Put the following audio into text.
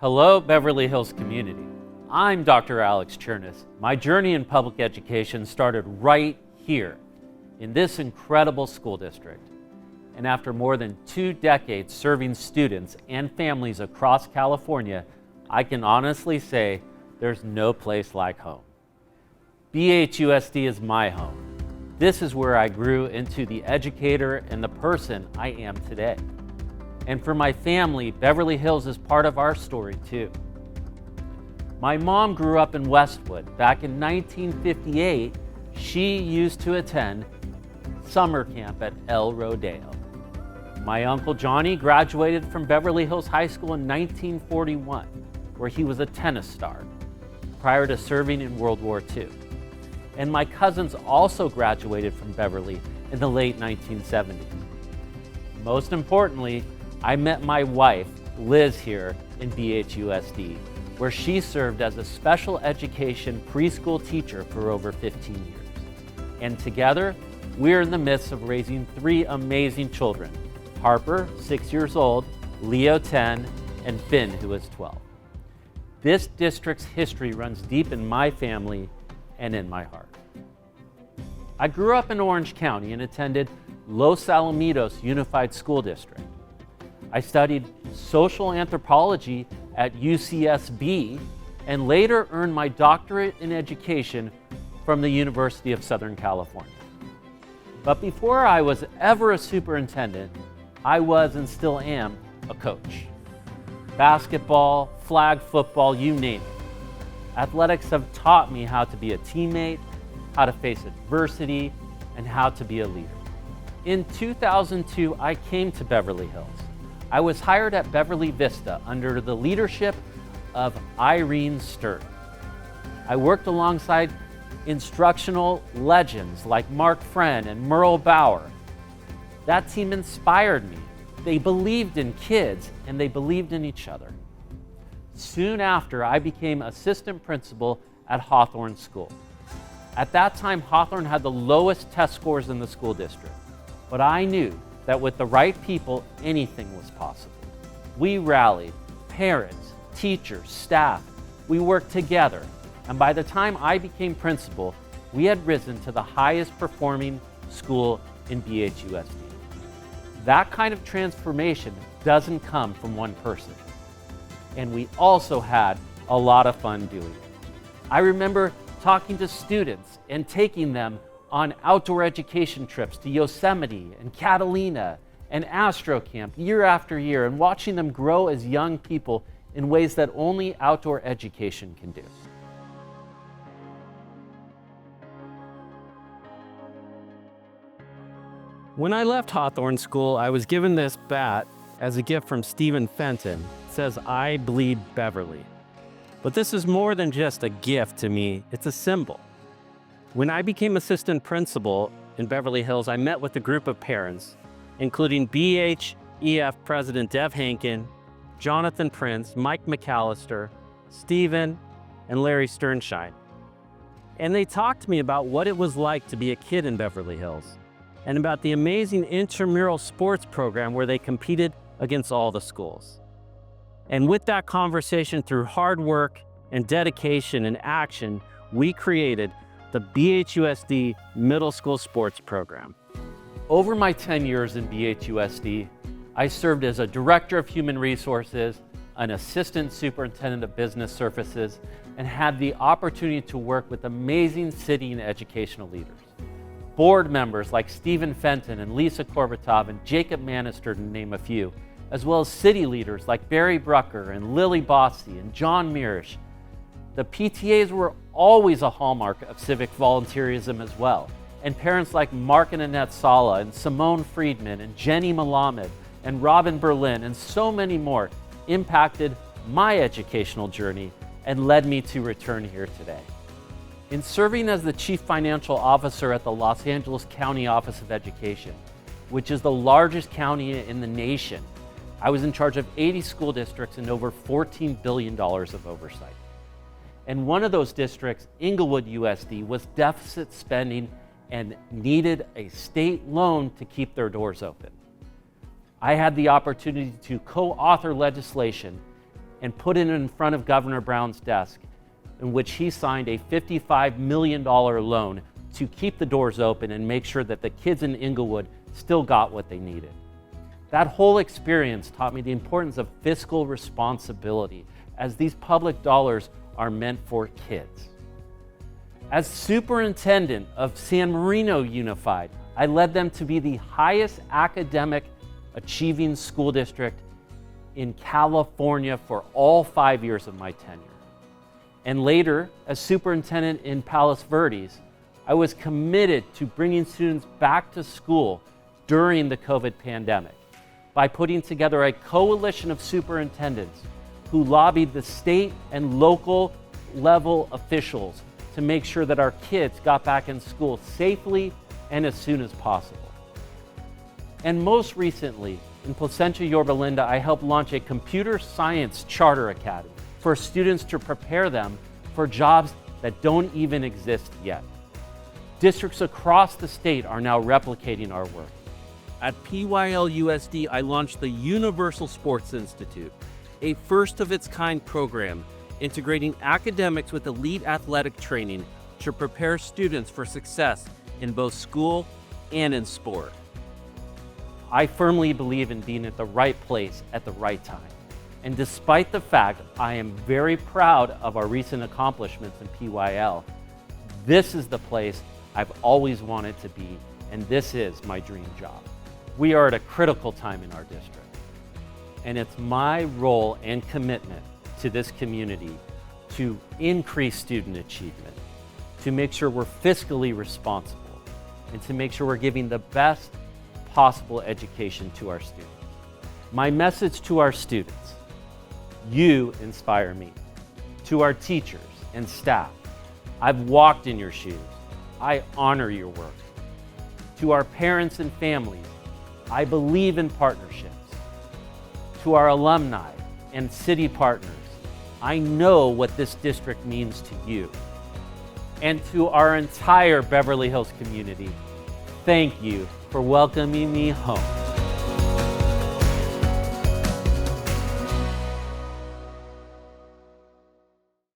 Hello, Beverly Hills community. I'm Dr. Alex Cherniss. My journey in public education started right here in this incredible school district. And after more than 2 decades serving students and families across California, I can honestly say there's no place like home. BHUSD is my home. This is where I grew into the educator and the person I am today. And for my family, Beverly Hills is part of our story too. My mom grew up in Westwood. Back in 1958, she used to attend summer camp at El Rodeo. My Uncle Johnny graduated from Beverly Hills High School in 1941, where he was a tennis star, prior to serving in World War II. And my cousins also graduated from Beverly in the late 1970s. Most importantly, I met my wife, Liz, here in BHUSD, where she served as a special education preschool teacher for over 15 years. And together, we're in the midst of raising 3 amazing children: Harper, 6 years old, Leo, 10, and Finn, who is 12. This district's history runs deep in my family and in my heart. I grew up in Orange County and attended Los Alamitos Unified School District. I studied social anthropology at UCSB and later earned my doctorate in education from the University of Southern California. But before I was ever a superintendent, I was and still am a coach. Basketball, flag football, you name it. Athletics have taught me how to be a teammate, how to face adversity, and how to be a leader. In 2002, I came to Beverly Hills. I was hired at Beverly Vista under the leadership of Irene Stern. I worked alongside instructional legends like Mark Friend and Merle Bauer. That team inspired me. They believed in kids and they believed in each other. Soon after, I became assistant principal at Hawthorne School. At that time, Hawthorne had the lowest test scores in the school district, but I knew that with the right people, anything was possible. We rallied, parents, teachers, staff, we worked together, and by the time I became principal, we had risen to the highest performing school in BHUSD. That kind of transformation doesn't come from one person. And we also had a lot of fun doing it. I remember talking to students and taking them on outdoor education trips to Yosemite and Catalina and Astro Camp year after year and watching them grow as young people in ways that only outdoor education can do. When I left Hawthorne School, I was given this bat as a gift from Stephen Fenton. It says, "I bleed Beverly." But this is more than just a gift to me, it's a symbol. When I became assistant principal in Beverly Hills, I met with a group of parents, including BHEF President Dev Hankin, Jonathan Prince, Mike McAllister, Stephen, and Larry Sternshine. And they talked to me about what it was like to be a kid in Beverly Hills, and about the amazing intramural sports program where they competed against all the schools. And with that conversation, through hard work and dedication and action, we created the BHUSD Middle School Sports Program. Over my 10 years in BHUSD, I served as a Director of Human Resources, an Assistant Superintendent of Business Services, and had the opportunity to work with amazing city and educational leaders. Board members like Stephen Fenton and Lisa Korbutov and Jacob Manister, to name a few, as well as city leaders like Barry Brucker and Lily Bossy and John Mirisch. The PTAs were always a hallmark of civic volunteerism as well. And parents like Mark and Annette Sala and Simone Friedman and Jenny Malamed and Robin Berlin and so many more impacted my educational journey and led me to return here today. In serving as the Chief Financial Officer at the Los Angeles County Office of Education, which is the largest county in the nation, I was in charge of 80 school districts and over $14 billion of oversight. And one of those districts, Inglewood USD, was deficit spending and needed a state loan to keep their doors open. I had the opportunity to co-author legislation and put it in front of Governor Brown's desk, in which he signed a $55 million loan to keep the doors open and make sure that the kids in Inglewood still got what they needed. That whole experience taught me the importance of fiscal responsibility, as these public dollars are meant for kids. As superintendent of San Marino Unified, I led them to be the highest academic achieving school district in California for all 5 years of my tenure. And later, as superintendent in Palos Verdes, I was committed to bringing students back to school during the COVID pandemic by putting together a coalition of superintendents who lobbied the state and local level officials to make sure that our kids got back in school safely and as soon as possible. And most recently, in Placentia, Yorba Linda, I helped launch a computer science charter academy for students to prepare them for jobs that don't even exist yet. Districts across the state are now replicating our work. At BHUSD, I launched the Universal Sports Institute, a first-of-its-kind program integrating academics with elite athletic training to prepare students for success in both school and in sport. I firmly believe in being at the right place at the right time. And despite the fact I am very proud of our recent accomplishments in PYL, this is the place I've always wanted to be, and this is my dream job. We are at a critical time in our district, and it's my role and commitment to this community to increase student achievement, to make sure we're fiscally responsible, and to make sure we're giving the best possible education to our students. My message to our students: you inspire me. To our teachers and staff: I've walked in your shoes. I honor your work. To our parents and families: I believe in partnerships. To our alumni and city partners: I know what this district means to you. And to our entire Beverly Hills community, thank you for welcoming me home.